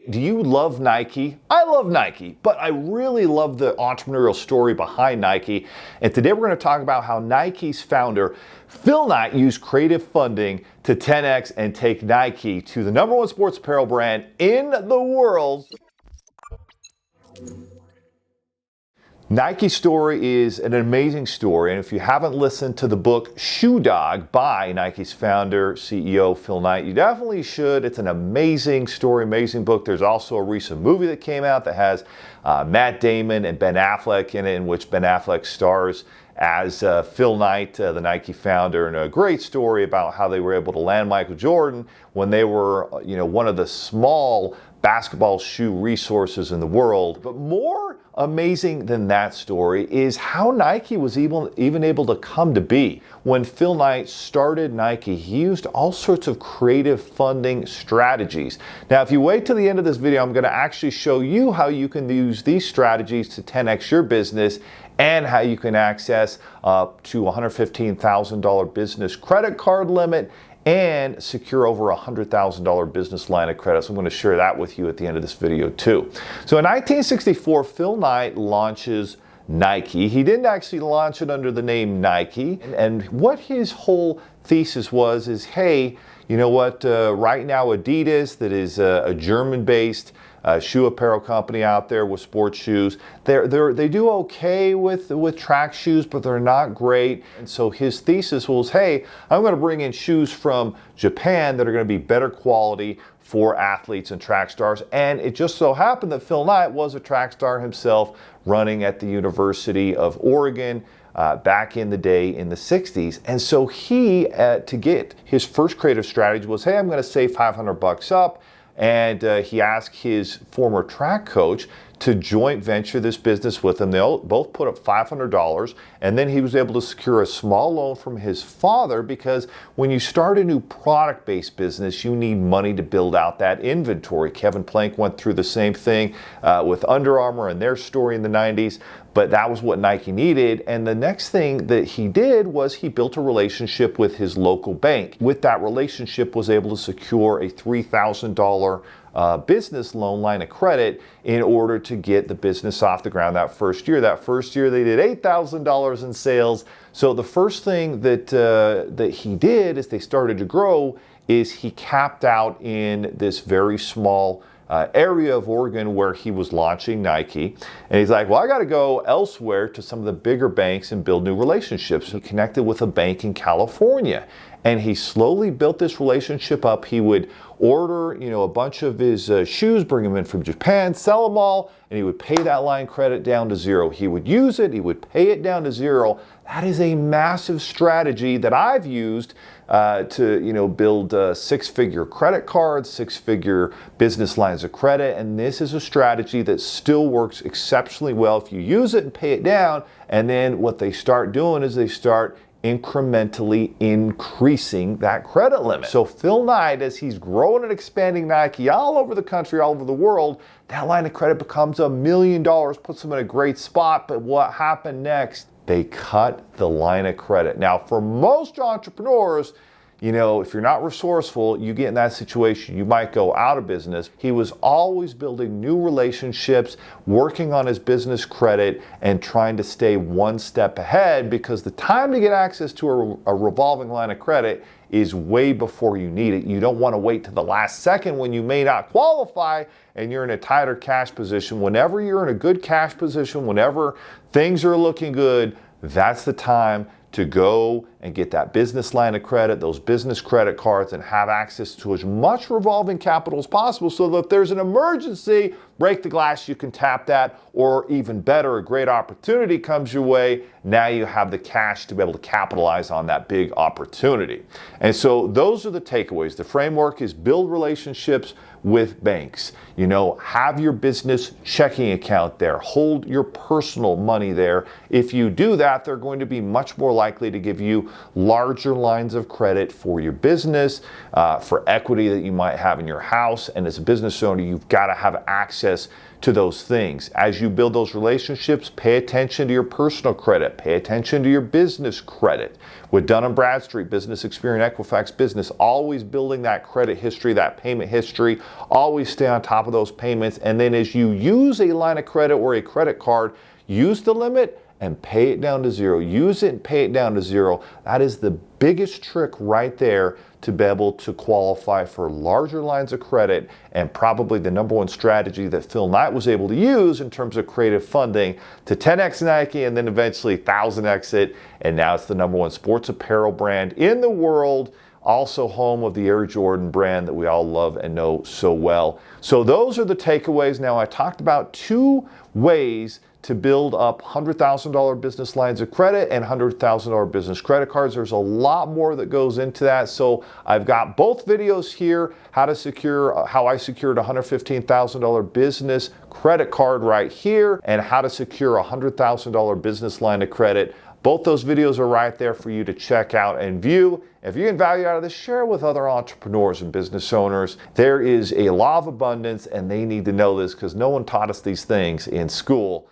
Do you love Nike? I love Nike, but I really love the entrepreneurial story behind Nike. And today we're going to talk about how Nike's founder, Phil Knight, used creative funding to 10x and take Nike to the #1 sports apparel brand in the world. Nike's story is an amazing story, and if you haven't listened to the book Shoe Dog by Nike's founder, CEO Phil Knight, you definitely should. It's an amazing story, amazing book. There's also a recent movie that came out that has Matt Damon and Ben Affleck in it, in which Ben Affleck stars as Phil Knight, the Nike founder, and a great story about how they were able to land Michael Jordan when they were, one of the small basketball shoe resources in the world. But more amazing than that story is how Nike was even able to come to be. When Phil Knight started Nike, he used all sorts of creative funding strategies. Now, if you wait till the end of this video, I'm going to actually show you how you can use these strategies to 10x your business and how you can access up to $115,000 business credit card limit and secure over $100,000 business line of credit. So I'm going to share that with you at the end of this video too. So in 1964, Phil Knight launches Nike. He didn't actually launch it under the name Nike. And what his whole thesis was is, hey, you know what, right now Adidas, that is a German-based shoe apparel company out there with sports shoes, they do okay with track shoes, but they're not great. And so his thesis was, hey, I'm going to bring in shoes from Japan that are going to be better quality for athletes and track stars. And it just so happened that Phil Knight was a track star himself, running at the University of Oregon back in the day in the 60s. And so he, to get his first creative strategy was, hey, I'm going to save $500 up. And he asked his former track coach to joint venture this business with him. They both put up $500, and then he was able to secure a small loan from his father, because when you start a new product-based business, you need money to build out that inventory. Kevin Plank went through the same thing with Under Armour and their story in the 90s, but that was what Nike needed. And the next thing that he did was he built a relationship with his local bank. With that relationship, was able to secure a $3,000 business loan line of credit in order to get the business off the ground that first year. That first year they did $8,000 in sales. So the first thing that he did as they started to grow is he capped out in this very small area of Oregon where he was launching Nike. And he's like, well, I got to go elsewhere to some of the bigger banks and build new relationships. He connected with a bank in California, and he slowly built this relationship up. He would order, a bunch of his shoes, bring them in from Japan, sell them all, and he would pay that line credit down to zero. He would use it, he would pay it down to zero. That is a massive strategy that I've used to build six-figure credit cards, six-figure business lines of credit, and this is a strategy that still works exceptionally well if you use it and pay it down. And then what they start doing is they start incrementally increasing that credit limit. So Phil Knight, as he's growing and expanding Nike all over the country, all over the world, that line of credit becomes $1 million, puts them in a great spot. But what happened next? They cut the line of credit. Now, for most entrepreneurs, if you're not resourceful, you get in that situation, you might go out of business. He was always building new relationships, working on his business credit, and trying to stay one step ahead, because the time to get access to a revolving line of credit is way before you need it. You don't want to wait to the last second when you may not qualify and you're in a tighter cash position. Whenever you're in a good cash position, whenever things are looking good, that's the time to go and get that business line of credit, those business credit cards, and have access to as much revolving capital as possible, so that if there's an emergency, break the glass, you can tap that, or even better, a great opportunity comes your way, now you have the cash to be able to capitalize on that big opportunity. And so those are the takeaways. The framework is build relationships with banks. Have your business checking account there. Hold your personal money there. If you do that, they're going to be much more likely to give you larger lines of credit for your business, for equity that you might have in your house. And as a business owner, you've got to have access access to those things. As you build those relationships, pay attention to your personal credit, pay attention to your business credit. With Dun & Bradstreet, Business Experience, Equifax Business, always building that credit history, that payment history, always stay on top of those payments. And then as you use a line of credit or a credit card, use the limit and pay it down to zero. Use it and pay it down to zero. That is the biggest trick right there to be able to qualify for larger lines of credit, and probably the number one strategy that Phil Knight was able to use in terms of creative funding to 10x Nike and then eventually 1000x it. And now it's the number one sports apparel brand in the world. Also home of the Air Jordan brand that we all love and know so well. So those are the takeaways. Now, I talked about 2 ways to build up $100,000 business lines of credit and $100,000 business credit cards. There's a lot more that goes into that. So I've got both videos here, how I secured a $115,000 business credit card right here, and how to secure a $100,000 business line of credit. Both those videos are right there for you to check out and view. If you get value out of this, share with other entrepreneurs and business owners. There is a law of abundance, and they need to know this because no one taught us these things in school.